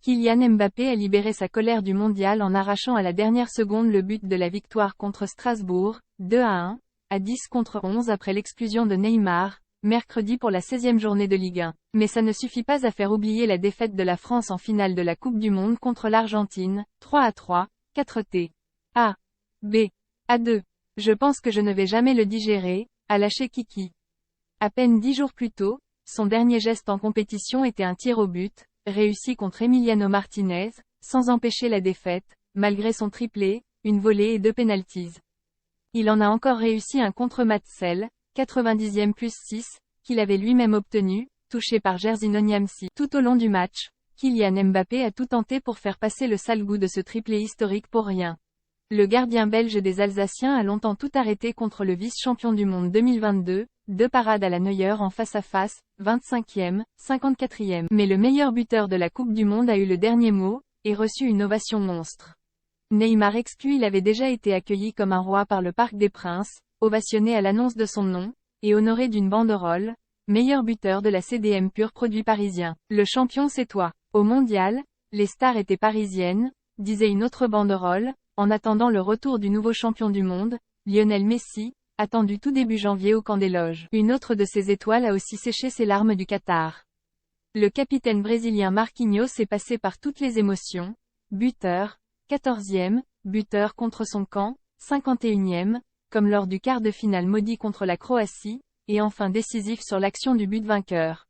Kylian Mbappé a libéré sa colère du mondial en arrachant à la dernière seconde le but de la victoire contre Strasbourg, 2-1, à 10 contre 11 après l'exclusion de Neymar, mercredi pour la 16e journée de Ligue 1. Mais ça ne suffit pas à faire oublier la défaite de la France en finale de la Coupe du Monde contre l'Argentine, 3-3, 4-T. A. B. A2. Je pense que je ne vais jamais le digérer, a lâché Kiki. À peine 10 jours plus tôt, son dernier geste en compétition était un tir au but, réussi contre Emiliano Martinez, sans empêcher la défaite, malgré son triplé, une volée et 2 pénaltys. Il en a encore réussi un contre Matsel, 90e plus 6, qu'il avait lui-même obtenu, touché par Jerzinho Niamsi. Tout au long du match, Kylian Mbappé a tout tenté pour faire passer le sale goût de ce triplé historique pour rien. Le gardien belge des Alsaciens a longtemps tout arrêté contre le vice-champion du monde 2022, 2 parades à la Neuer en face-à-face, 25e, 54e. Mais le meilleur buteur de la Coupe du Monde a eu le dernier mot, et reçu une ovation monstre. Neymar exclu, il avait déjà été accueilli comme un roi par le Parc des Princes, ovationné à l'annonce de son nom, et honoré d'une banderole, meilleur buteur de la CDM pur produit parisien. Le champion c'est toi. Au mondial, les stars étaient parisiennes, disait une autre banderole, en attendant le retour du nouveau champion du monde, Lionel Messi, attendu tout début janvier au camp des loges. Une autre de ses étoiles a aussi séché ses larmes du Qatar. Le capitaine brésilien Marquinhos est passé par toutes les émotions, buteur, 14e, buteur contre son camp, 51e, comme lors du quart de finale maudit contre la Croatie, et enfin décisif sur l'action du but vainqueur.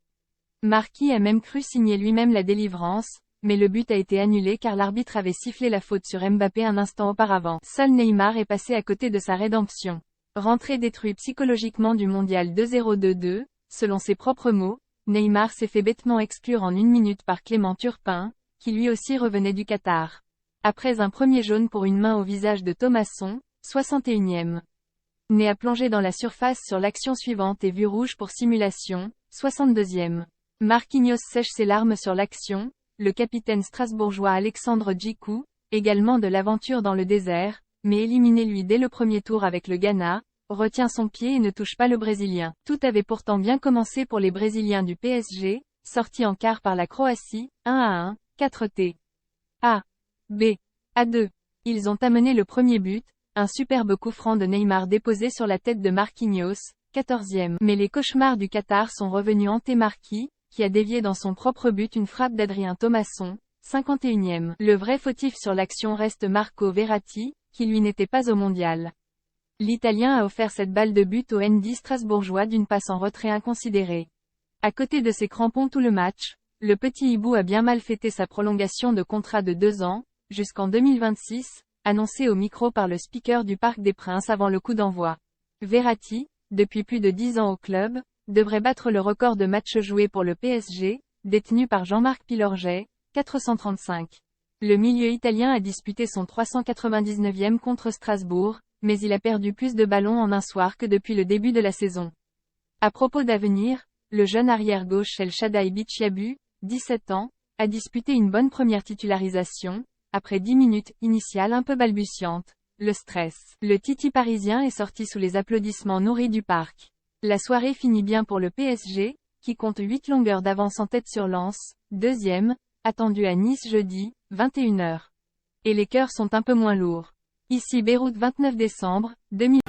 Marquis a même cru signer lui-même la délivrance, mais le but a été annulé car l'arbitre avait sifflé la faute sur Mbappé un instant auparavant. Seul Neymar est passé à côté de sa rédemption. Rentré détruit psychologiquement du mondial 2-0-2-2, selon ses propres mots, Neymar s'est fait bêtement exclure en 1 minute par Clément Turpin, qui lui aussi revenait du Qatar. Après un premier jaune pour une main au visage de Thomasson, 61e. Né a plongé dans la surface sur l'action suivante et vue rouge pour simulation, 62e. Marquinhos sèche ses larmes sur l'action, le capitaine strasbourgeois Alexandre Djikou, également de l'aventure dans le désert, mais éliminé lui dès le premier tour avec le Ghana, retient son pied et ne touche pas le Brésilien. Tout avait pourtant bien commencé pour les Brésiliens du PSG, sortis en quart par la Croatie, 1-1, 4T. A. B. A2. Ils ont amené le premier but, un superbe coup franc de Neymar déposé sur la tête de Marquinhos, 14e. Mais les cauchemars du Qatar sont revenus hanter Marquis, qui a dévié dans son propre but une frappe d'Adrien Thomasson, 51e. Le vrai fautif sur l'action reste Marco Verratti, qui lui n'était pas au mondial. L'Italien a offert cette balle de but au ND strasbourgeois d'une passe en retrait inconsidérée. À côté de ses crampons tout le match, le petit hibou a bien mal fêté sa prolongation de contrat de 2 ans, jusqu'en 2026, annoncé au micro par le speaker du Parc des Princes avant le coup d'envoi. Verratti, depuis plus de 10 ans au club, devrait battre le record de matchs joués pour le PSG, détenu par Jean-Marc Pilorget, 435. Le milieu italien a disputé son 399e contre Strasbourg, mais il a perdu plus de ballons en un soir que depuis le début de la saison. À propos d'avenir, le jeune arrière-gauche El Shaddai Bichiabu, 17 ans, a disputé une bonne première titularisation, après 10 minutes initiales un peu balbutiantes. Le stress. Le Titi parisien est sorti sous les applaudissements nourris du parc. La soirée finit bien pour le PSG, qui compte 8 longueurs d'avance en tête sur Lens, 2e, attendu à Nice jeudi, 21h. Et les cœurs sont un peu moins lourds. Ici Beyrouth 29 décembre, 2000.